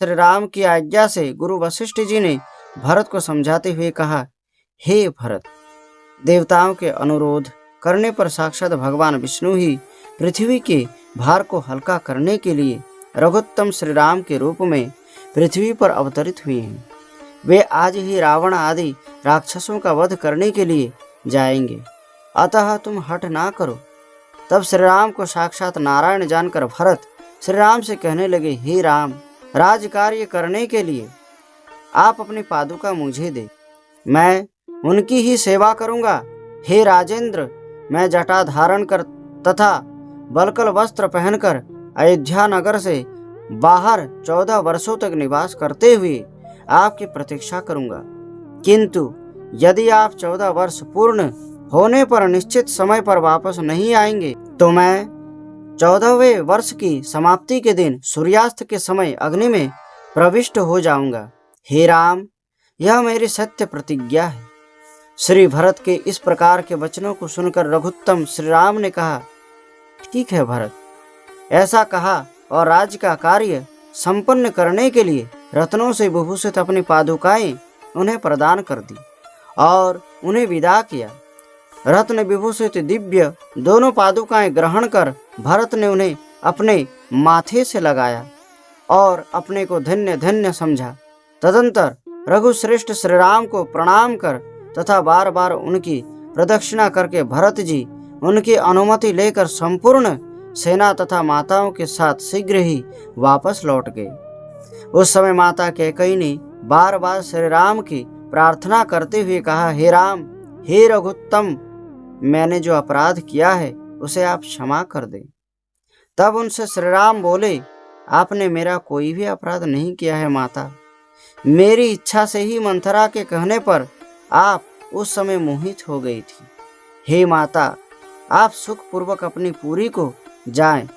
श्री राम की आज्ञा से गुरु वशिष्ठ जी ने भरत को समझाते हुए कहा, हे भरत, देवताओं के अनुरोध करने पर साक्षात भगवान विष्णु ही पृथ्वी के भार को हल्का करने के लिए रघुत्तम श्री राम के रूप में पृथ्वी पर अवतरित हुए हैं। वे आज ही रावण आदि राक्षसों का वध करने के लिए जाएंगे, अतः तुम हठ ना करो। तब श्री राम को साक्षात नारायण जानकर भरत श्री राम से कहने लगे, हे राम, राज कार्य करने के लिए आप अपनी पादुका मुझे दे, मैं उनकी ही सेवा करूंगा। हे राजेंद्र, मैं जटा धारण कर तथा बलकल वस्त्र पहनकर अयोध्या नगर से बाहर 14 वर्षों तक निवास करते हुए आपकी प्रतीक्षा करूंगा, किंतु यदि आप 14 वर्ष पूर्ण होने पर निश्चित समय पर वापस नहीं आएंगे तो मैं 14वें वर्ष की समाप्ति के दिन सूर्यास्त के समय अग्नि में प्रविष्ट हो जाऊंगा। हे राम, यह मेरी सत्य प्रतिज्ञा है। श्री भरत के इस प्रकार के वचनों को सुनकर रघुत्तम श्री राम ने कहा, ठीक है भरत। ऐसा कहा और राज्य का कार्य संपन्न करने के लिए रत्नों से विभूषित अपनी पादुकाएं उन्हें प्रदान कर दी और उन्हें विदा किया। रत्न विभूषित दिव्य दोनों पादुकाएं ग्रहण कर भरत ने उन्हें अपने माथे से लगाया और अपने को धन्य धन्य समझा। तदंतर रघुश्रेष्ठ श्री राम को प्रणाम कर तथा बार बार उनकी प्रदक्षिणा करके भरत जी उनकी अनुमति लेकर संपूर्ण सेना तथा माताओं के साथ शीघ्र ही वापस लौट गए। उस समय माता कैकेयी ने बार बार श्री राम की प्रार्थना करते हुए कहा, हे राम, हे रघुत्तम, मैंने जो अपराध किया है उसे आप क्षमा कर दें। तब उनसे श्री राम बोले, आपने मेरा कोई भी अपराध नहीं किया है माता। मेरी इच्छा से ही मंथरा के कहने पर आप उस समय मोहित हो गई थी। हे माता, आप सुखपूर्वक अपनी पूरी को जाएं,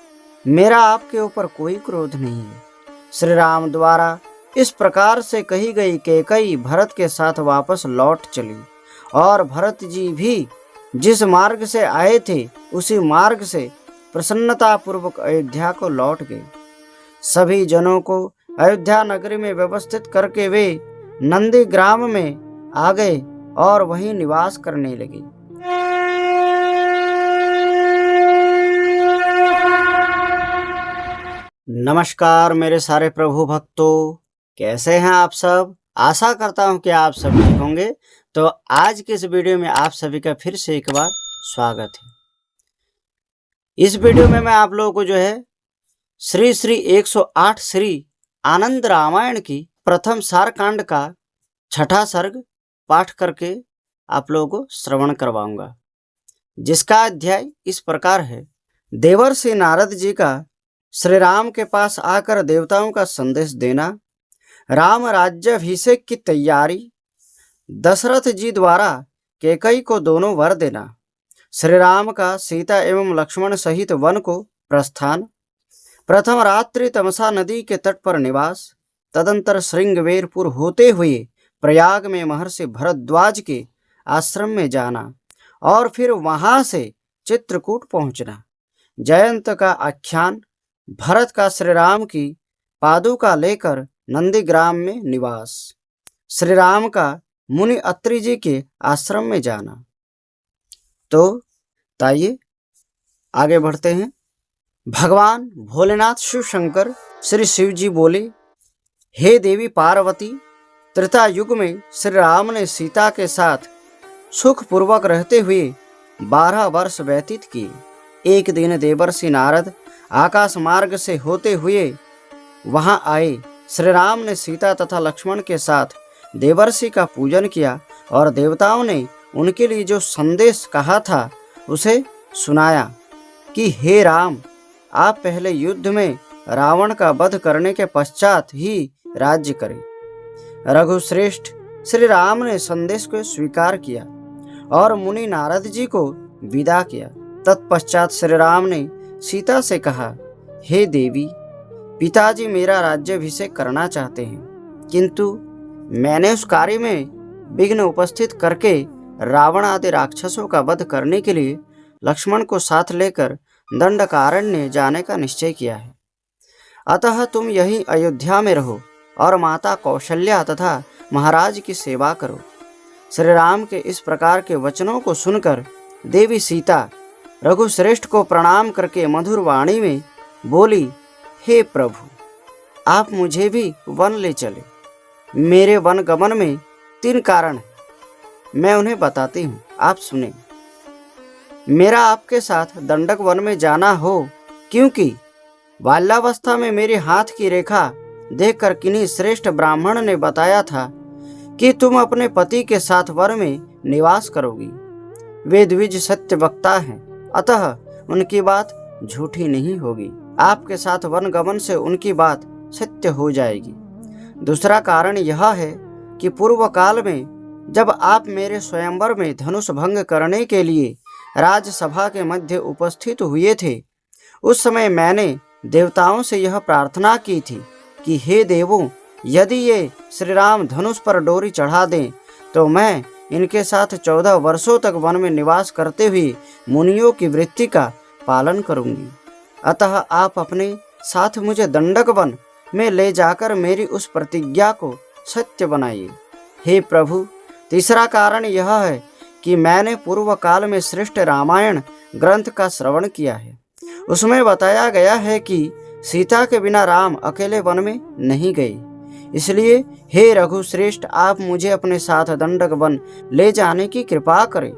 मेरा आपके ऊपर कोई क्रोध नहीं है। श्री राम द्वारा इस प्रकार से कही गई कैकेयी भरत के साथ वापस लौट चली और भरत जी भी जिस मार्ग से आए थे उसी मार्ग से प्रसन्नता पूर्वक अयोध्या को लौट गए। सभी जनों को अयोध्या नगरी में व्यवस्थित करके वे नंदी ग्राम में आ गए और वहीं निवास करने लगे। नमस्कार मेरे सारे प्रभु भक्तों, कैसे हैं आप सब। आशा करता हूं कि आप सब ठीक होंगे। तो आज के इस वीडियो में आप सभी का फिर से एक बार स्वागत है। इस वीडियो में मैं आप लोगों को जो है श्री 108 श्री आनंद रामायण की प्रथम सारकांड का 6ठा सर्ग पाठ करके आप लोगों को श्रवण करवाऊंगा, जिसका अध्याय इस प्रकार है। देवर्षि नारद जी का श्री राम के पास आकर देवताओं का संदेश देना, राम राज्याभिषेक की तैयारी, दशरथ जी द्वारा कैकेयी को दोनों वर देना, श्री राम का सीता एवं लक्ष्मण सहित वन को प्रस्थान, प्रथम रात्रि तमसा नदी के तट पर निवास, तदंतर श्रृंगवेरपुर होते हुए प्रयाग में महर्षि भरद्वाज के आश्रम में जाना और फिर वहां से चित्रकूट पहुंचना, जयंत का आख्यान, भरत का श्री राम की पादुका लेकर नंदीग्राम में निवास, श्री राम का मुनि अत्रि जी के आश्रम में जाना। तो आइए आगे बढ़ते हैं। भगवान भोलेनाथ शिव शंकर श्री शिव जी बोले, हे देवी पार्वती, त्रेता युग में श्री राम ने सीता के साथ सुखपूर्वक रहते हुए 12 वर्ष व्यतीत किए। एक दिन देवर्षि नारद आकाश मार्ग से होते हुए वहां आए। श्री राम ने सीता तथा लक्ष्मण के साथ देवर्षि का पूजन किया और देवताओं ने उनके लिए जो संदेश कहा था उसे सुनाया कि हे राम, आप पहले युद्ध में रावण का वध करने के पश्चात ही राज्य करें। रघुश्रेष्ठ श्री राम ने संदेश को स्वीकार किया और मुनि नारद जी को विदा किया। तत्पश्चात श्री राम ने सीता से कहा, हे देवी, पिताजी मेरा राज्याभिषेक करना चाहते हैं, किंतु मैंने उस कार्य में विघ्न उपस्थित करके रावण आदि राक्षसों का वध करने के लिए लक्ष्मण को साथ लेकर दंडकारण्य जाने का निश्चय किया है। अतः तुम यहीं अयोध्या में रहो और माता कौशल्या तथा महाराज की सेवा करो। श्री राम के इस प्रकार के वचनों को सुनकर देवी सीता रघुश्रेष्ठ को प्रणाम करके मधुर वाणी में बोली, हे प्रभु, आप मुझे भी वन ले चले। मेरे वन गमन में 3 कारण हैं, मैं उन्हें बताती हूँ, आप सुने। मेरा आपके साथ दंडक वन में जाना हो, क्योंकि बाल्यावस्था में मेरे हाथ की रेखा देखकर किन्हीं श्रेष्ठ ब्राह्मण ने बताया था कि तुम अपने पति के साथ वन में निवास करोगी। वे द्विज सत्य वक्ता हैं, अतः उनकी बात झूठी नहीं होगी। आपके साथ वन गमन से उनकी बात सत्य हो जाएगी। दूसरा कारण यह है कि पूर्व काल में जब आप मेरे स्वयंवर में धनुष भंग करने के लिए राजसभा के मध्य उपस्थित हुए थे, उस समय मैंने देवताओं से यह प्रार्थना की थी कि हे देवों, यदि ये श्री राम धनुष पर डोरी चढ़ा दें तो मैं इनके साथ 14 वर्षों तक वन में निवास करते हुए मुनियों की वृत्ति का पालन करूंगी। अतः आप अपने साथ मुझे दंडक वन में ले जाकर मेरी उस प्रतिज्ञा को सत्य बनाइए। हे प्रभु, तीसरा कारण यह है कि मैंने पूर्व काल में श्रेष्ठ रामायण ग्रंथ का श्रवण किया है। उसमें बताया गया है कि सीता के बिना राम अकेले वन में नहीं गए। इसलिए हे रघुश्रेष्ठ, आप मुझे अपने साथ दंडक वन ले जाने की कृपा करें।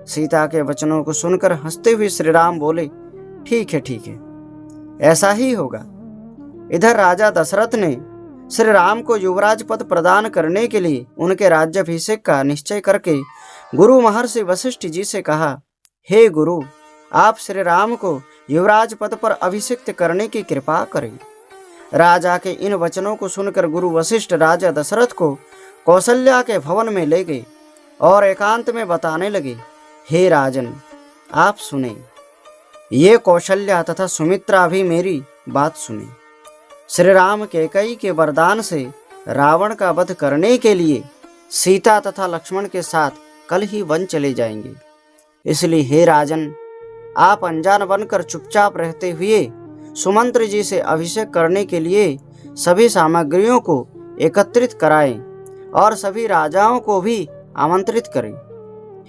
सीता के वचनों को सुनकर हंसते हुए श्री राम बोले, ठीक है ठीक है, ऐसा ही होगा। इधर राजा दशरथ ने श्री राम को युवराज पद प्रदान करने के लिए उनके राज्याभिषेक का निश्चय करके गुरु महर्षि वशिष्ठ जी से कहा, हे गुरु, आप श्री राम को युवराज पद पर अभिषिक्त करने की कृपा करें। राजा के इन वचनों को सुनकर गुरु वशिष्ठ राजा दशरथ को कौशल्या के भवन में ले गए और एकांत में बताने लगे, हे राजन, आप सुने। ये कौशल्या तथा सुमित्रा भी मेरी बात सुने। श्री राम कैकेयी के वरदान से रावण का वध करने के लिए सीता तथा लक्ष्मण के साथ कल ही वन चले जाएंगे। इसलिए हे राजन, आप अनजान बनकर चुपचाप रहते हुए सुमंत्र जी से अभिषेक करने के लिए सभी सामग्रियों को एकत्रित कराएं और सभी राजाओं को भी आमंत्रित करें।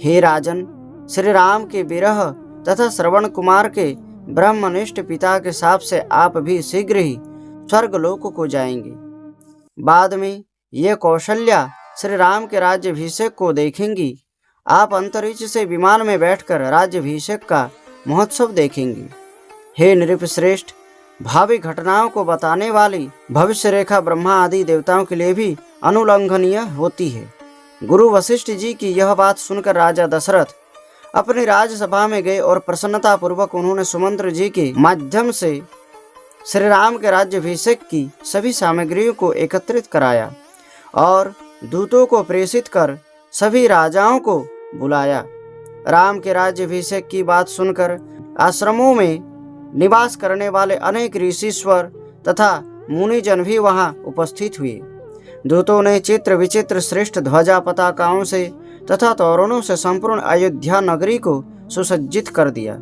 हे राजन, श्री राम के विरह तथा श्रवण कुमार के ब्रह्मनिष्ठ पिता के शाप से आप भी शीघ्र ही स्वर्गलोक को जाएंगे। बाद में ये कौशल्या श्री राम के राज्याभिषेक को देखेंगी। आप अंतरिक्ष से विमान में बैठकर राज्याभिषेक का महोत्सव देखेंगे। हे नृपश्रेष्ठ, भावी घटनाओं को बताने वाली भविष्य रेखा ब्रह्मा आदि देवताओं के लिए भी अनुल्लंघनीय होती है। गुरु वशिष्ठ जी की यह बात सुनकर राजा दशरथ अपनी राजसभा में गए और प्रसन्नता पूर्वक उन्होंने सुमंत्र जी के माध्यम से श्री राम के राज्याभिषेक की सभी सामग्रियों को एकत्रित कराया और दूतों को प्रेषित कर सभी राजाओं को बुलाया। राम के राज्याभिषेक की बात सुनकर आश्रमों में निवास करने वाले अनेक ऋषीश्वर तथा मुनिजन भी वहां उपस्थित हुए। दूतों ने चित्र विचित्र श्रेष्ठ ध्वजा पताकाओं से तथा तोरणों से संपूर्ण अयोध्या नगरी को सुसज्जित कर दिया।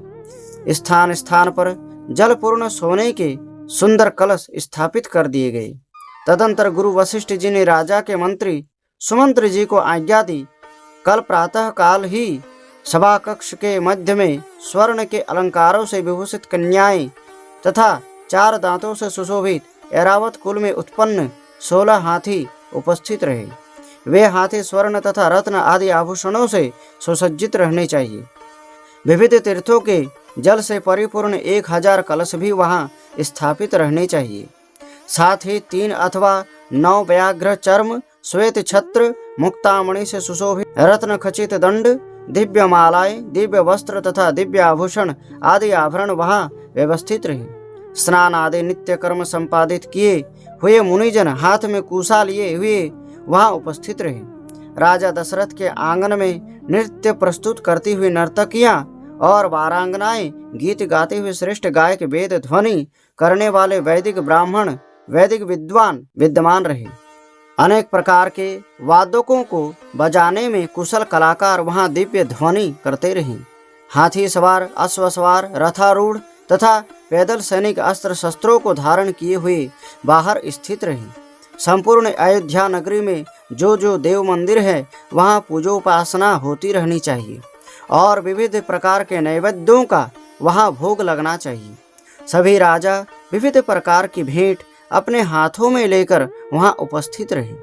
स्थान स्थान पर जलपूर्ण सोने के सुंदर कलश स्थापित कर दिए गए। तदंतर गुरु वशिष्ठ जी ने राजा के मंत्री सुमंत्र जी को आज्ञा दी, कल प्रातः काल ही सभा कक्ष के मध्य में स्वर्ण के अलंकारों से विभूषित कन्याएं तथा 4 दांतों से सुशोभित ऐरावत कुल में उत्पन्न 16 हाथी उपस्थित रहे। वे हाथी स्वर्ण तथा रत्न आदि आभूषणों से सुसज्जित रहने चाहिए। विविध तीर्थों के जल से परिपूर्ण 1000 कलश भी वहां स्थापित रहने चाहिए। साथ ही 3 अथवा 9 व्याघ्र चर्म, श्वेत छत्र, मुक्तामणि से सुशोभित रत्न खचित दंड, दिव्य मालाएं, दिव्य वस्त्र तथा दिव्य आभूषण आदि आभरण वहां व्यवस्थित रहे। स्नान आदि नित्य कर्म संपादित किए हुए मुनिजन हाथ में कुशा लिए हुए वहां उपस्थित रहे। राजा दशरथ के आंगन में नृत्य प्रस्तुत करती हुई नर्तकियां और वारांगनाएं गीत गाते हुए श्रेष्ठ गायक वेद ध्वनि करने वाले वैदिक ब्राह्मण वैदिक विद्वान विद्यमान रहे। अनेक प्रकार के वादकों को बजाने में कुशल कलाकार वहां दिव्य ध्वनि करते रहे। हाथी सवार, अश्वसवार, रथारूढ़ तथा पैदल सैनिक अस्त्र शस्त्रों को धारण किए हुए बाहर स्थित रहे। संपूर्ण अयोध्या नगरी में जो जो देव मंदिर है वहाँ पूजोपासना होती रहनी चाहिए और विविध प्रकार के नैवेद्यों का वहाँ भोग लगना चाहिए। सभी राजा विविध प्रकार की भेंट अपने हाथों में लेकर वहाँ उपस्थित रहे।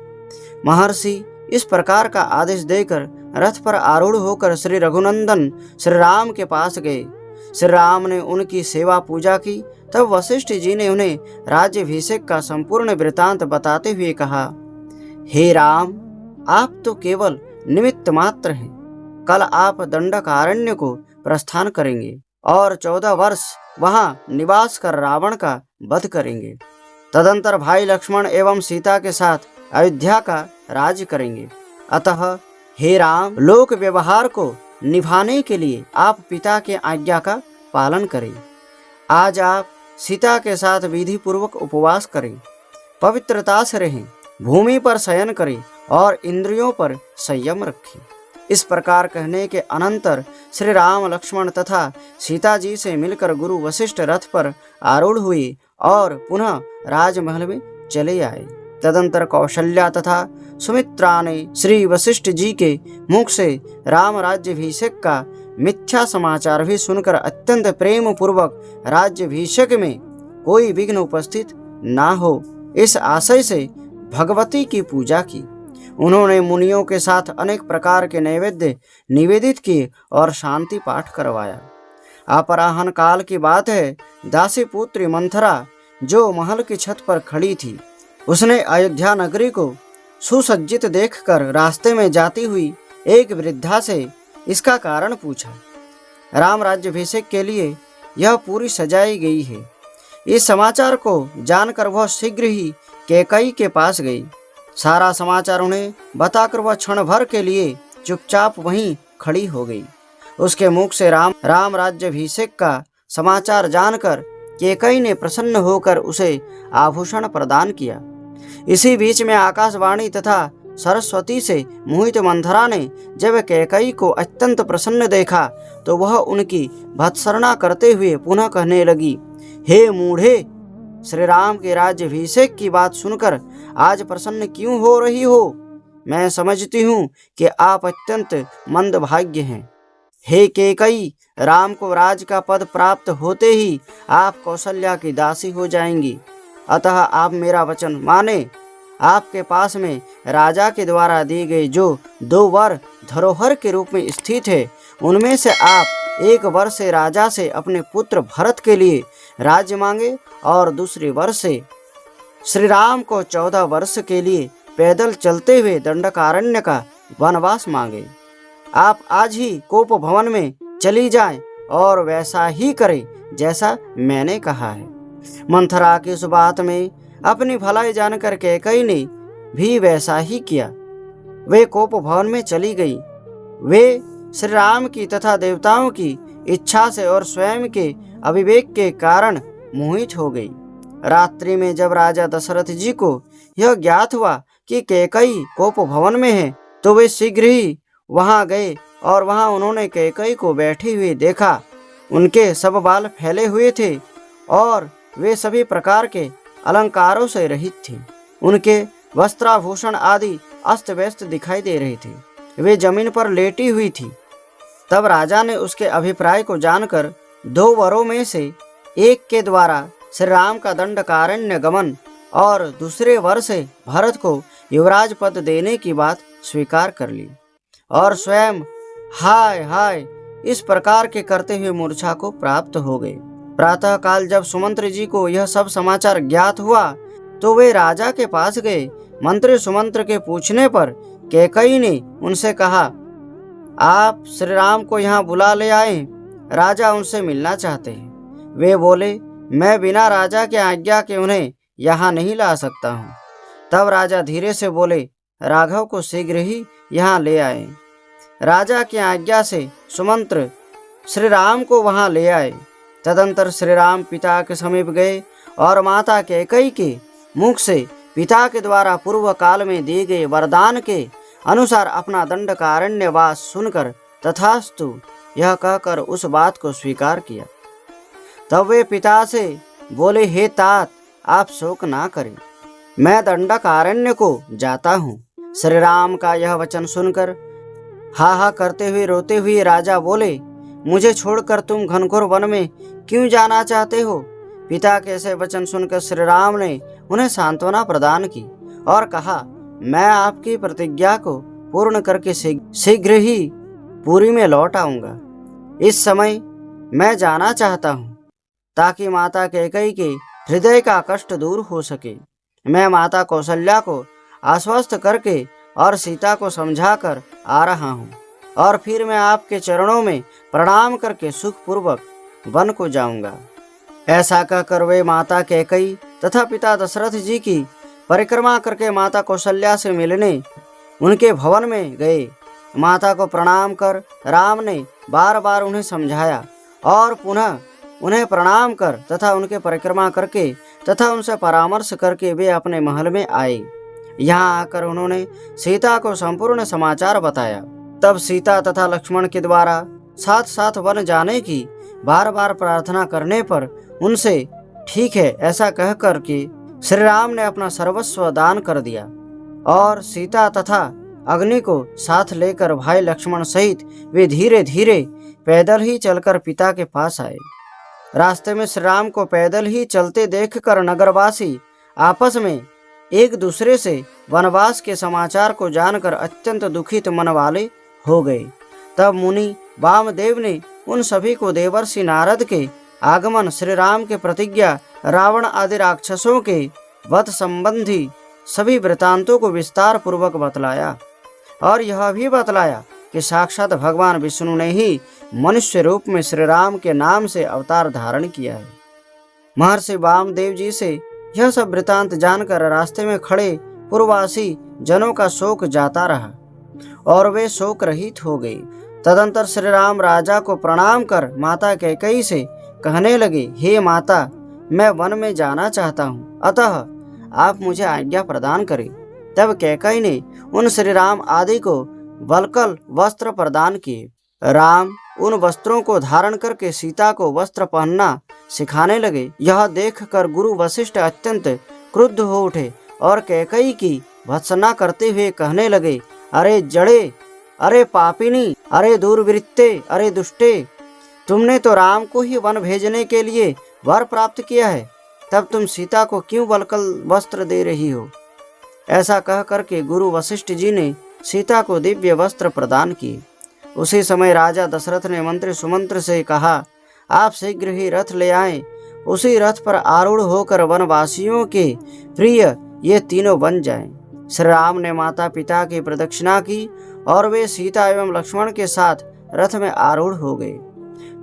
महर्षि इस प्रकार का आदेश देकर रथ पर आरूढ़ होकर श्री रघुनंदन श्री राम के पास गए। श्री राम ने उनकी सेवा पूजा की। तब वशिष्ठ जी ने उन्हें राज्याभिषेक का संपूर्ण वृतांत बताते हुए कहा, हे राम, आप तो केवल निमित्त मात्र हैं। कल आप दंडकारण्य को प्रस्थान करेंगे और 14 वर्ष वहाँ निवास कर रावण का वध करेंगे। तदंतर भाई लक्ष्मण एवं सीता के साथ अयोध्या का राज्य करेंगे। अतः हे राम, लोक व्यवहार को निभाने के लिए आप पिता के आज्ञा का पालन करें। आज आप सीता के साथ विधि पूर्वक उपवास करें, पवित्रता से रहें, भूमि पर शयन करें और इंद्रियों पर संयम रखें। इस प्रकार कहने के अनंतर श्री राम, लक्ष्मण तथा सीता जी से मिलकर गुरु वशिष्ठ रथ पर आरूढ़ हुए और पुनः राजमहल में चले आए। तदंतर कौशल्या तथा सुमित्रा ने श्री वशिष्ठ जी के मुख से राम राज्याभिषेक का मिथ्या समाचार भी सुनकर अत्यंत प्रेम पूर्वक राज्याभिषेक में कोई विघ्न उपस्थित ना हो इस आशय से भगवती की पूजा की। उन्होंने मुनियों के साथ अनेक प्रकार के नैवेद्य निवेदित किए और शांति पाठ करवाया। अपराह्न काल की बात है, दासी पुत्री मंथरा जो महल की छत पर खड़ी थी, उसने अयोध्या नगरी को सुसज्जित देखकर रास्ते में जाती हुई एक वृद्धा से इसका कारण पूछा। राम राज्याभिषेक के लिए यह पूरी सजाई गई है। इस समाचार को जानकर वह शीघ्र ही कैकेयी के पास गई। सारा समाचार उन्हें बताकर वह क्षण भर के लिए चुपचाप वहीं खड़ी हो गई। उसके मुख से राम राज्याभिषेक का समाचार जानकर कैकेयी ने प्रसन्न होकर उसे आभूषण प्रदान किया। इसी बीच में आकाशवाणी तथा सरस्वती से मोहित मंथरा ने जब कैकेयी को अत्यंत प्रसन्न देखा तो वह उनकी भत्सना करते हुए पुनः कहने लगी, हे मूढ़े, श्री राम के राज्याभिषेक की बात सुनकर आज प्रसन्न क्यों हो रही हो? मैं समझती हूँ कि आप अत्यंत मंदभाग्य हैं। हे कैकेयी, राम को राज का पद प्राप्त होते ही आप कौशल्या की दासी हो जाएंगी। अतः आप मेरा वचन माने। आपके पास में राजा के द्वारा दी गई जो 2 वर धरोहर के रूप में स्थित है, उनमें से आप एक वर से राजा से अपने पुत्र भरत के लिए राज्य मांगे और दूसरे वर से श्री राम को 14 वर्ष के लिए पैदल चलते हुए दंडकारण्य का वनवास मांगे। आप आज ही कोप भवन में चली जाएं और वैसा ही करें जैसा मैंने कहा है। मंथरा की उस बात में अपनी भलाई जानकर कैकेयी ने भी वैसा ही किया। वे कोप भवन में चली गई। वे श्री राम की तथा देवताओं की इच्छा से और स्वयं के अविवेक के कारण मोहित हो गई। रात्रि में जब राजा दशरथ जी को यह ज्ञात हुआ कि कैकेयी कोप भवन में है तो वे शीघ्र ही वहां गए और वहां उन्होंने कैकेयी को बैठी हुई देखा। उनके सब बाल फैले हुए थे और वे सभी प्रकार के अलंकारों से रहित थी। उनके वस्त्राभूषण आदि अस्त व्यस्त दिखाई दे रहे थे। वे जमीन पर लेटी हुई थी। तब राजा ने उसके अभिप्राय को जानकर 2 वरों में से एक के द्वारा श्री राम का दंडकारण्य गमन और दूसरे वर से भरत को युवराज पद देने की बात स्वीकार कर ली और स्वयं हाय हाय इस प्रकार के करते हुए मूर्छा को प्राप्त हो गए। प्रातः काल जब सुमंत्र जी को यह सब समाचार ज्ञात हुआ तो वे राजा के पास गए। मंत्री सुमंत्र के पूछने पर कैकेयी ने उनसे कहा, आप श्री राम को यहाँ बुला ले आए, राजा उनसे मिलना चाहते हैं। वे बोले, मैं बिना राजा के आज्ञा के उन्हें यहाँ नहीं ला सकता हूँ। तब राजा धीरे से बोले, राघव को शीघ्र ही यहाँ ले आए। राजा की आज्ञा से सुमंत्र श्री राम को वहाँ ले आए। तदंतर श्री राम पिता के समीप गए और माता कैकेयी के मुख से पिता के द्वारा पूर्व काल में दिए गए वरदान के अनुसार अपना दंडकारण्यवास सुनकर तथास्तु यह कहकर उस बात को स्वीकार किया। तब वे पिता से बोले, हे तात, आप शोक ना करें। मैं दंडकारण्य को जाता हूँ। श्री राम का यह वचन सुनकर हा हा करते हुए रोते हुए राजा बोले, मुझे छोड़कर तुम घनघोर वन में क्यों जाना चाहते हो? पिता के ऐसे वचन सुनकर श्री राम ने उन्हें सांत्वना प्रदान की और कहा, मैं आपकी प्रतिज्ञा को पूर्ण करके शीघ्र ही पुरी में लौट आऊंगा। इस समय मैं जाना चाहता हूँ ताकि माता कैकेयी के हृदय का कष्ट दूर हो सके। मैं माता कौशल्या को आश्वस्त करके और सीता को समझाकर आ रहा हूँ और फिर मैं आपके चरणों में प्रणाम करके सुखपूर्वक वन को जाऊंगा। ऐसा कहकर वे माता कैकेयी तथा पिता दशरथ जी की परिक्रमा करके माता कौशल्या से मिलने उनके भवन में गए। माता को प्रणाम कर राम ने बार बार उन्हें समझाया और पुनः उन्हें प्रणाम कर तथा उनके परिक्रमा करके तथा उनसे परामर्श करके वे अपने महल में आए। यहाँ आकर उन्होंने सीता को संपूर्ण समाचार बताया। तब सीता तथा लक्ष्मण के द्वारा साथ साथ वन जाने की बार बार प्रार्थना करने पर उनसे ठीक है ऐसा कहकर के श्री राम ने अपना सर्वस्व दान कर दिया और सीता तथा अग्नि को साथ लेकर भाई लक्ष्मण सहित वे धीरे धीरे पैदल ही चलकर पिता के पास आए। रास्ते में श्री राम को पैदल ही चलते देखकर नगरवासी आपस में एक दूसरे से वनवास के समाचार को जानकर अत्यंत दुखित मन वाले हो गए। तब मुनि वामदेव ने उन सभी को देवर्षि नारद के आगमन, श्री राम के प्रतिज्ञा, रावण आदि राक्षसों के वध संबंधी सभी वृतांतों को विस्तार पूर्वक बतलाया और यह भी बतलाया कि साक्षात भगवान विष्णु ने ही मनुष्य रूप में श्री राम के नाम से अवतार धारण किया है। महर्षि वामदेव जी से यह सब वृतांत जानकर रास्ते में खड़े पूर्ववासी जनों का शोक जाता रहा और वे शोक रहित हो गए। तदंतर श्री राम राजा को प्रणाम कर माता कैकेयी से कहने लगे, हे माता, मैं वन में जाना चाहता हूँ, अतः आप मुझे आज्ञा प्रदान करें। तब कैकेयी ने उन श्री राम आदि को वल्कल वस्त्र प्रदान किए। राम उन वस्त्रों को धारण करके सीता को वस्त्र पहनना सिखाने लगे। यह देखकर गुरु वशिष्ठ अत्यंत क्रुद्ध हो उठे और कैकेयी की भर्त्सना करते हुए कहने लगे, अरे जड़े, अरे पापिनी, अरे दुर्वृत्ते, अरे दुष्टे, तुमने तो राम को ही वन भेजने के लिए वर प्राप्त किया है, तब तुम सीता को क्यों वल्कल वस्त्र दे रही हो? ऐसा कह करके गुरु वशिष्ठ जी ने सीता को दिव्य वस्त्र प्रदान किए। उसी समय राजा दशरथ ने मंत्री सुमंत्र से कहा, आप शीघ्र ही रथ ले आएं। उसी रथ पर आरूढ़ होकर वनवासियों के प्रिय ये तीनों बन जाएं। श्री राम ने माता पिता की प्रदक्षिणा की और वे सीता एवं लक्ष्मण के साथ रथ में आरूढ़ हो गए।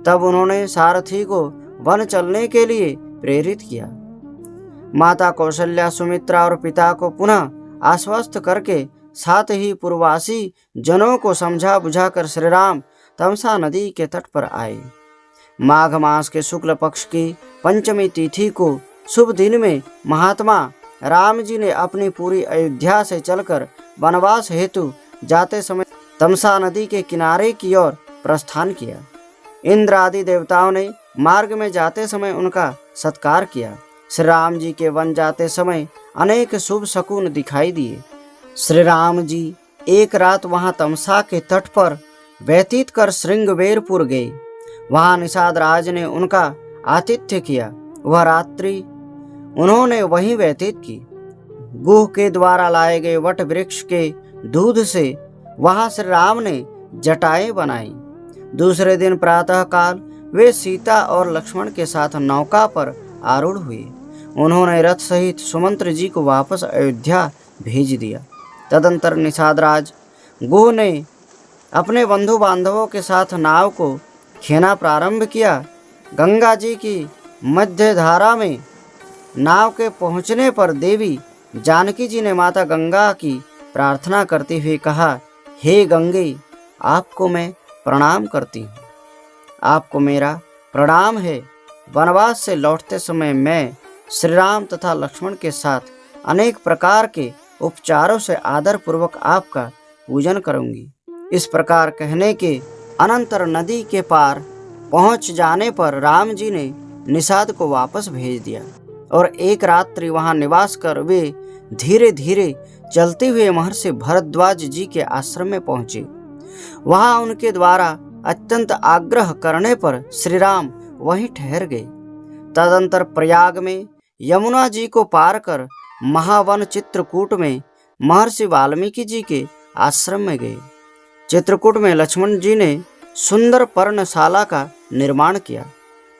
तब उन्होंने सारथी को वन चलने के लिए प्रेरित किया। माता कौशल्या, सुमित्रा और पिता को पुनः आश्वस्त करके साथ ही पूर्ववासी जनों को समझा बुझाकर श्री राम तमसा नदी के तट पर आए। माघ मास के शुक्ल पक्ष की पंचमी तिथि को शुभ दिन में महात्मा राम जी ने अपनी पूरी अयोध्या से चलकर वनवास हेतु जाते समय तमसा नदी के किनारे की ओर प्रस्थान किया। इंद्र आदि देवताओं ने मार्ग में जाते समय उनका सत्कार किया। श्री राम जी के वन जाते समय अनेक शुभ शकुन दिखाई दिए। श्री राम जी एक रात वहां तमसा के तट पर व्यतीत कर श्रृंगवेरपुर गए। वहां निषाद राज ने उनका आतिथ्य किया। वह रात्रि उन्होंने वहीं व्यतीत की। गुह के द्वारा लाए गए वट वृक्ष के दूध से वहां श्री राम ने जटाएं बनाई। दूसरे दिन प्रातः काल वे सीता और लक्ष्मण के साथ नौका पर आरूढ़ हुए। उन्होंने रथ सहित सुमंत्र जी को वापस अयोध्या भेज दिया। तदंतर निषाद राज गुह ने अपने बंधु बांधवों के साथ नाव को खेना प्रारंभ किया। गंगा जी की मध्य धारा में नाव के पहुंचने पर देवी जानकी जी ने माता गंगा की प्रार्थना करते हुए कहा, हे गंगे, आपको मैं प्रणाम करती हूँ। आपको मेरा प्रणाम है। वनवास से लौटते समय मैं श्री राम तथा लक्ष्मण के साथ अनेक प्रकार के उपचारों से आदर पूर्वक आपका पूजन करूंगी। इस प्रकार कहने के अनंतर नदी के पार पहुंच जाने पर राम जी ने निषाद को वापस भेज दिया और एक रात्रि वहां निवास कर वे धीरे धीरे चलते हुए महर्षि भरद्वाज जी के आश्रम में पहुंचे। वहां उनके द्वारा अत्यंत आग्रह करने पर श्री राम वहीं ठहर गए। तदंतर प्रयाग में यमुना जी को पार कर महावन चित्रकूट में महर्षि वाल्मीकि जी के आश्रम में गए। चित्रकूट में लक्ष्मण जी ने सुंदर पर्णशाला का निर्माण किया।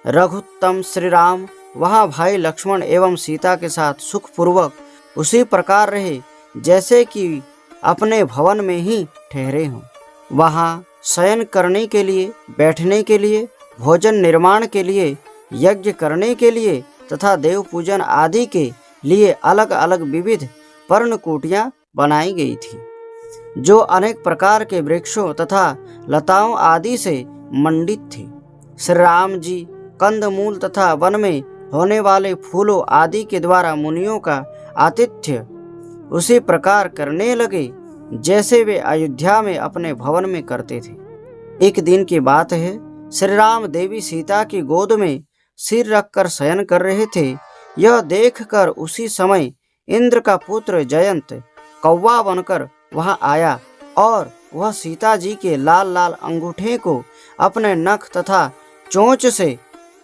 रघुत्तम श्री राम वहां भाई लक्ष्मण एवं सीता के साथ सुखपूर्वक उसी प्रकार रहे जैसे कि अपने भवन में ही ठहरे हों। वहां शयन करने के लिए, बैठने के लिए, भोजन निर्माण के लिए, यज्ञ करने के लिए तथा देव पूजन आदि के लिए अलग अलग विविध पर्णकुटियां बनाई गई थी, जो अनेक प्रकार के वृक्षों तथा लताओं आदि से मंडित थी। श्री राम जी कंदमूल तथा वन में होने वाले फूलों आदि के द्वारा मुनियों का आतिथ्य उसी प्रकार करने लगे जैसे वे अयोध्या में अपने भवन में करते थे। एक दिन की बात है, श्री राम देवी सीता की गोद में सिर रखकर शयन कर रहे थे। यह देखकर उसी समय इंद्र का पुत्र जयंत कौवा बनकर वहां आया और वह सीता जी के लाल लाल अंगूठे को अपने नख तथा चोंच से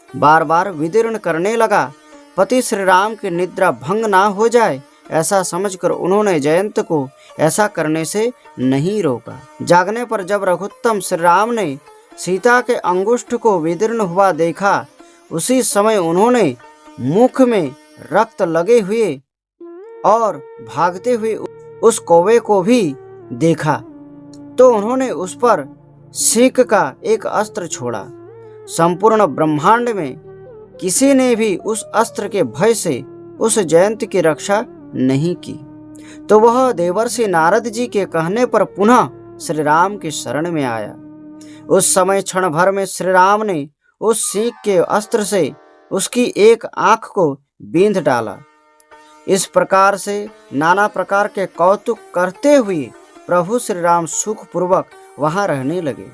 बार बार विदीर्ण करने लगा। पति श्री राम की निद्रा भंग ना हो जाए ऐसा समझकर उन्होंने जयंत को ऐसा करने से नहीं रोका। जागने पर जब रघुत्तम श्री राम ने सीता के अंगुष्ठ को विदीर्ण हुआ देखा, उसी समय उन्होंने मुख में रक्त लगे हुए और भागते हुए उस कौवे को भी देखा तो उन्होंने उस पर सीक का एक अस्त्र छोड़ा। संपूर्ण ब्रह्मांड में किसी ने भी उस अस्त्र के भय से उस जयंत की रक्षा नहीं की, तो वह देवर्षि नारद जी के कहने पर पुनः श्री राम की शरण में आया। उस समय क्षण भर में श्री राम ने उस सीक के अस्त्र से उसकी एक आंख को बींध डाला। इस प्रकार से नाना प्रकार के कौतुक करते हुए प्रभु श्री राम सुखपूर्वक वहां रहने लगे।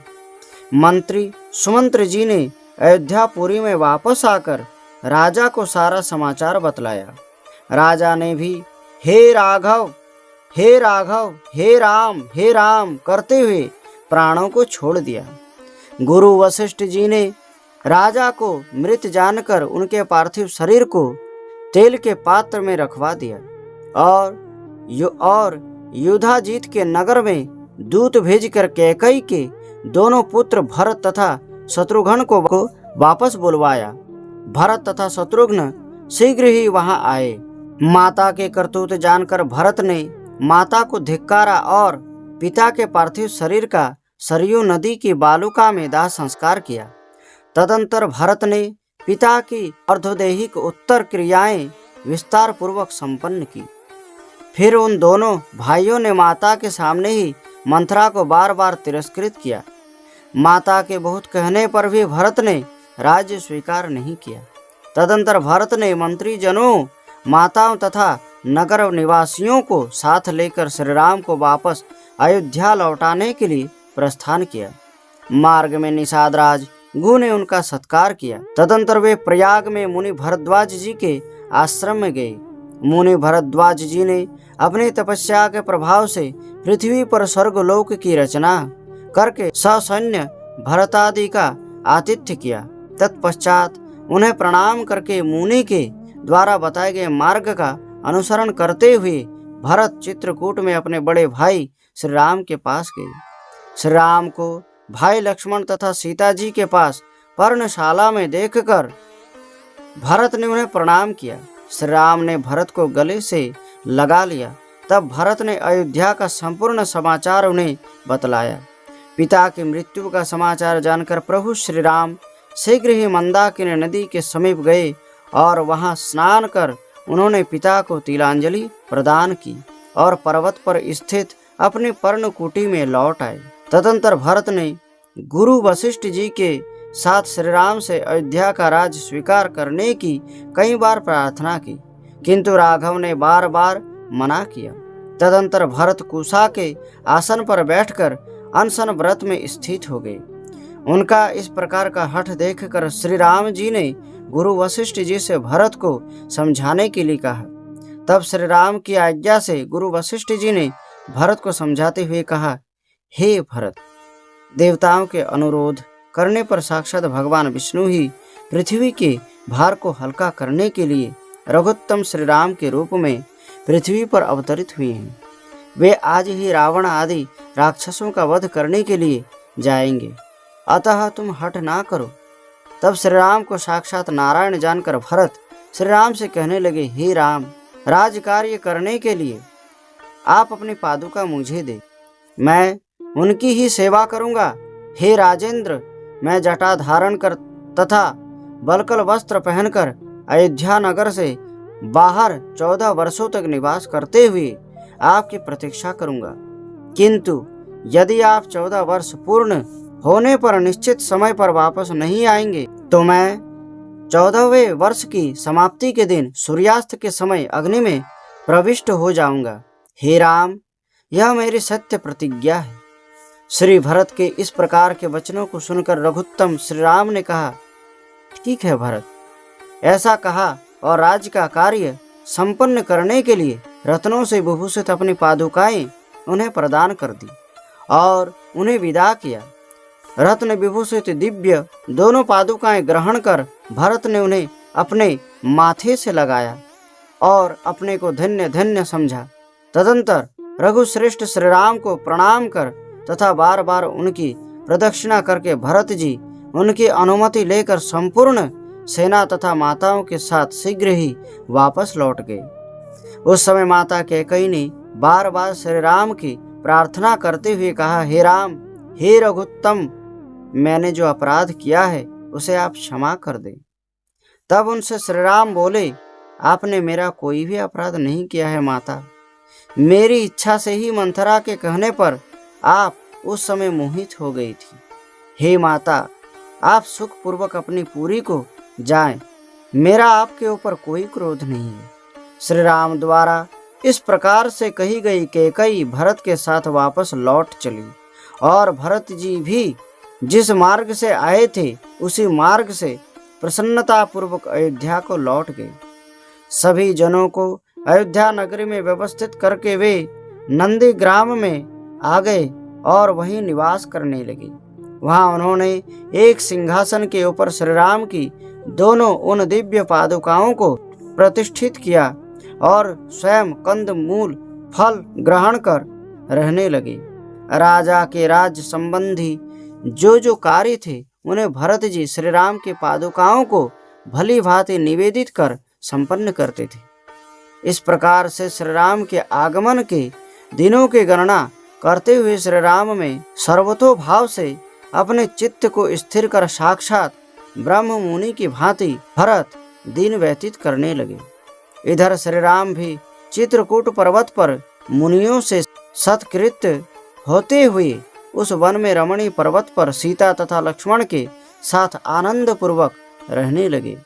मंत्री सुमंत्र जी ने अयोध्यापुरी में वापस आकर राजा को सारा समाचार बतलाया। राजा ने भी हे राघव, हे राघव, हे राम करते हुए प्राणों को छोड़ दिया। गुरु वशिष्ठ जी ने राजा को मृत जानकर उनके पार्थिव शरीर को तेल के पात्र में रखवा दिया और युधाजीत के नगर में दूत भेजकर कैकेयी के दोनों पुत्र भरत तथा शत्रुघ्न को वापस बुलवाया। भरत तथा शत्रुघ्न शीघ्र ही वहां आए। माता के करतूत जानकर भरत ने माता को धिक्कारा और पिता के पार्थिव शरीर का सरयू नदी की बालुका में दाह संस्कार किया। तदंतर भरत ने पिता की अर्धोदैहिक उत्तर क्रियाएं विस्तार पूर्वक संपन्न की। फिर उन दोनों भाइयों ने माता के सामने ही मंथरा को बार बार तिरस्कृत किया। माता के बहुत कहने पर भी भरत ने राज्य स्वीकार नहीं किया। तदंतर भरत ने मंत्री जनों, माताओं तथा नगर निवासियों को साथ लेकर श्री राम को वापस अयोध्या लौटाने के लिए प्रस्थान किया। मार्ग में निषाद राज गु ने उनका सत्कार किया। तदंतर वे प्रयाग में मुनि भरद्वाज जी के आश्रम में गए। मुनि भरद्वाज जी ने अपनी तपस्या के प्रभाव से पृथ्वी पर स्वर्गलोक की रचना करके ससैन्य भरतादि का आतिथ्य किया। तत्पश्चात उन्हें प्रणाम करके मुनि के द्वारा बताए गए मार्ग का अनुसरण करते हुए भरत चित्रकूट में अपने बड़े भाई श्री राम के पास गए। श्री राम को भाई लक्ष्मण तथा सीता जी के पास पर्णशाला में देखकर भरत ने उन्हें प्रणाम किया। श्री राम ने भरत को गले से लगा लिया। तब भरत ने अयोध्या का संपूर्ण समाचार उन्हें बतलाया। पिता की मृत्यु का समाचार जानकर प्रभु श्री राम शीघ्र ही मंदाकिनी नदी के समीप गए और वहां स्नान कर उन्होंने पिता को तिलांजलि प्रदान की और पर्वत पर स्थित अपनी पर्णकुटी में लौट आए। तदंतर भरत ने गुरु वशिष्ठ जी के साथ श्री राम से अयोध्या का राज स्वीकार करने की कई बार प्रार्थना की, किंतु राघव ने बार बार मना किया। तदंतर भरत कुशा के आसन पर बैठकर अनशन व्रत में स्थित हो गए। उनका इस प्रकार का हठ देखकर श्री राम जी ने गुरु वशिष्ठ जी से भरत को समझाने के लिए कहा। तब श्री राम की आज्ञा से गुरु वशिष्ठ जी ने भरत को समझाते हुए कहा, हे भरत, देवताओं के अनुरोध करने पर साक्षात भगवान विष्णु ही पृथ्वी के भार को हल्का करने के लिए रघुत्तम श्री राम के रूप में पृथ्वी पर अवतरित हुए हैं। वे आज ही रावण आदि राक्षसों का वध करने के लिए जाएंगे, अतः तुम हठ ना करो। तब श्री राम को साक्षात नारायण जानकर भरत श्री राम से कहने लगे, हे राम, राज कार्य करने के लिए आप अपनी पादुका मुझे दे, मैं उनकी ही सेवा करूंगा। हे राजेंद्र, मैं जटा धारण कर तथा बलकल वस्त्र पहनकर अयोध्या नगर से बाहर 14 वर्षों तक निवास करते हुए आपकी प्रतीक्षा करूंगा, किंतु यदि आप 14 वर्ष पूर्ण होने पर निश्चित समय पर वापस नहीं आएंगे तो मैं 14वें वर्ष की समाप्ति के दिन सूर्यास्त के समय अग्नि में प्रविष्ट हो जाऊंगा। हे राम, यह मेरी सत्य प्रतिज्ञा है। श्री भरत के इस प्रकार के वचनों को सुनकर रघुत्तम श्री राम ने कहा, ठीक है भरत। ऐसा कहा और राज्य का कार्य संपन्न करने के लिए रत्नों से विभूषित अपनी पादुकाएं उन्हें प्रदान कर दी और उन्हें विदा किया। रत्न विभूषित दिव्य दोनों पादुकाएं ग्रहण कर भरत ने उन्हें अपने माथे से लगाया और अपने को धन्य धन्य समझा। तदंतर रघुश्रेष्ठ श्री राम को प्रणाम कर तथा बार बार उनकी प्रदक्षिणा करके भरत जी उनकी अनुमति लेकर संपूर्ण सेना तथा माताओं के साथ शीघ्र ही वापस लौट गए। उस समय माता कैकेयी ने बार बार श्री राम की प्रार्थना करते हुए कहा, हे राम, हे रघुत्तम, मैंने जो अपराध किया है उसे आप क्षमा कर दें। तब उनसे श्री राम बोले, आपने मेरा कोई भी अपराध नहीं किया है माता। मेरी इच्छा से ही मंथरा के कहने पर आप उस समय मोहित हो गई थी। हे माता, आप सुख पूर्वक अपनी पुरी को जाएं, मेरा आपके ऊपर कोई क्रोध नहीं है। श्री राम द्वारा इस प्रकार से कही गई कैकेयी भरत के साथ वापस लौट चली और भरत जी भी जिस मार्ग से आए थे उसी मार्ग से प्रसन्नता पूर्वक अयोध्या को लौट गए। सभी जनों को अयोध्या नगरी में व्यवस्थित करके वे नंदी ग्राम में आ गए और वहीं निवास करने लगे। वहां उन्होंने एक सिंहासन के ऊपर श्री राम की दोनों उन दिव्य पादुकाओं को प्रतिष्ठित किया और स्वयं कंद मूल फल ग्रहण कर रहने लगे। राजा के राज्य संबंधी जो कार्य थे उन्हें भरत जी श्री राम के पादुकाओं को भली भांति निवेदित कर संपन्न करते थे। इस प्रकार से श्री राम के आगमन के दिनों की गणना करते हुए श्री राम में सर्वतो भाव से अपने चित्त को स्थिर कर साक्षात ब्रह्म मुनि की भांति भरत दिन व्यतीत करने लगे। इधर श्री राम भी चित्रकूट पर्वत पर मुनियों से सत्कृत्य होते हुए उस वन में रमणीय पर्वत पर सीता तथा लक्ष्मण के साथ आनंद पूर्वक रहने लगे।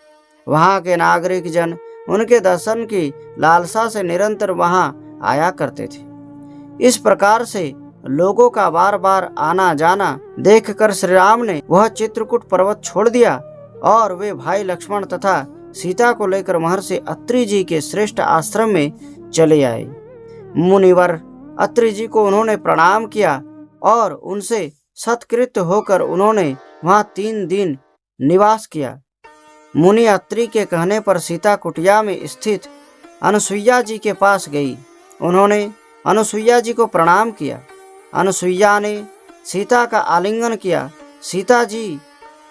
वहां के नागरिक जन उनके दर्शन की लालसा से निरंतर वहां आया करते थे। इस प्रकार से लोगों का बार बार आना जाना देखकर श्री राम ने वह चित्रकूट पर्वत छोड़ दिया और वे भाई लक्ष्मण तथा सीता को लेकर महर्षि अत्रि जी के श्रेष्ठ आश्रम में चले आए। मुनिवर अत्रि जी को उन्होंने प्रणाम किया और उनसे सत्कृत होकर उन्होंने वहां 3 दिन निवास किया। मुनि अत्रि के कहने पर सीता कुटिया में स्थित अनुसुईया जी के पास गई। उन्होंने अनुसुईया जी को प्रणाम किया। अनुसुईया ने सीता का आलिंगन किया। सीता जी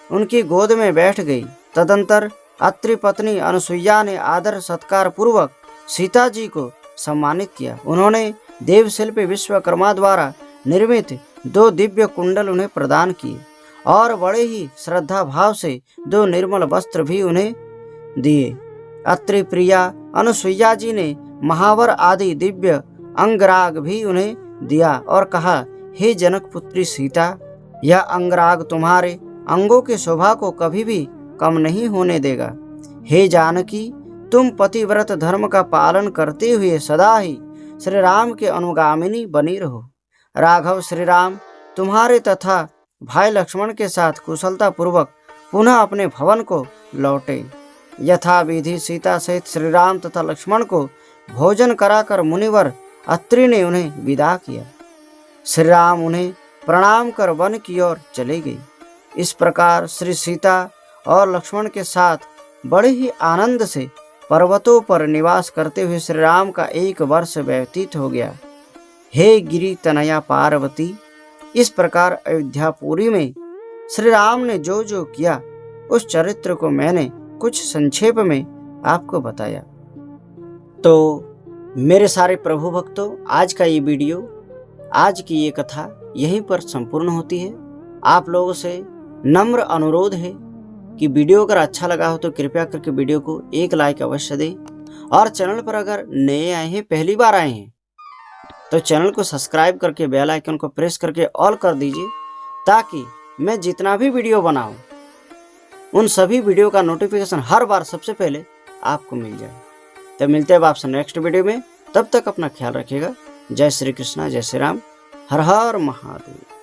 उनकी गोद में बैठ गई। तदंतर अत्रि पत्नी अनुसुईया ने आदर सत्कार पूर्वक सीता जी को सम्मानित किया। उन्होंने देवशिल्पी विश्वकर्मा द्वारा निर्मित 2 दिव्य कुंडल उन्हें प्रदान किए और बड़े ही श्रद्धा भाव से 2 निर्मल वस्त्र भी उन्हें दिए। अत्रि प्रिया अनुसुईया जी ने महावर आदि दिव्य अंगराग भी उन्हें दिया और कहा, हे जनक पुत्री सीता, यह अंगराग तुम्हारे अंगों की शोभा को कभी भी कम नहीं होने देगा। हे जानकी, तुम पतिव्रत धर्म का पालन करते हुए सदा ही श्री राम के अनुगामिनी बनी रहो। राघव श्री राम तुम्हारे तथा भाई लक्ष्मण के साथ कुशलता पूर्वक पुनः अपने भवन को लौटे। यथा विधि सीता सहित श्री राम तथा लक्ष्मण को भोजन कराकर मुनिवर अत्रि ने उन्हें विदा किया। श्री राम उन्हें प्रणाम कर वन की ओर चले गए। इस प्रकार श्री सीता और लक्ष्मण के साथ बड़े ही आनंद से पर्वतों पर निवास करते हुए श्री राम का 1 वर्ष व्यतीत हो गया। हे गिरि तनया पार्वती, इस प्रकार अयोध्यापुरी में श्री राम ने जो जो किया उस चरित्र को मैंने कुछ संक्षेप में आपको बताया। तो मेरे सारे प्रभु भक्तों, आज का ये वीडियो, आज की ये कथा यहीं पर संपूर्ण होती है। आप लोगों से नम्र अनुरोध है कि वीडियो अगर अच्छा लगा हो तो कृपया करके वीडियो को एक लाइक अवश्य दें, और चैनल पर अगर नए आए हैं, पहली बार आए हैं, तो चैनल को सब्सक्राइब करके बेल आइकन को प्रेस करके ऑल कर दीजिए, ताकि मैं जितना भी वीडियो बनाऊं उन सभी वीडियो का नोटिफिकेशन हर बार सबसे पहले आपको मिल जाए। तो मिलते हैं आपसे नेक्स्ट वीडियो में। तब तक अपना ख्याल रखिएगा। जय श्री कृष्णा, जय श्री राम, हर हर महादेव।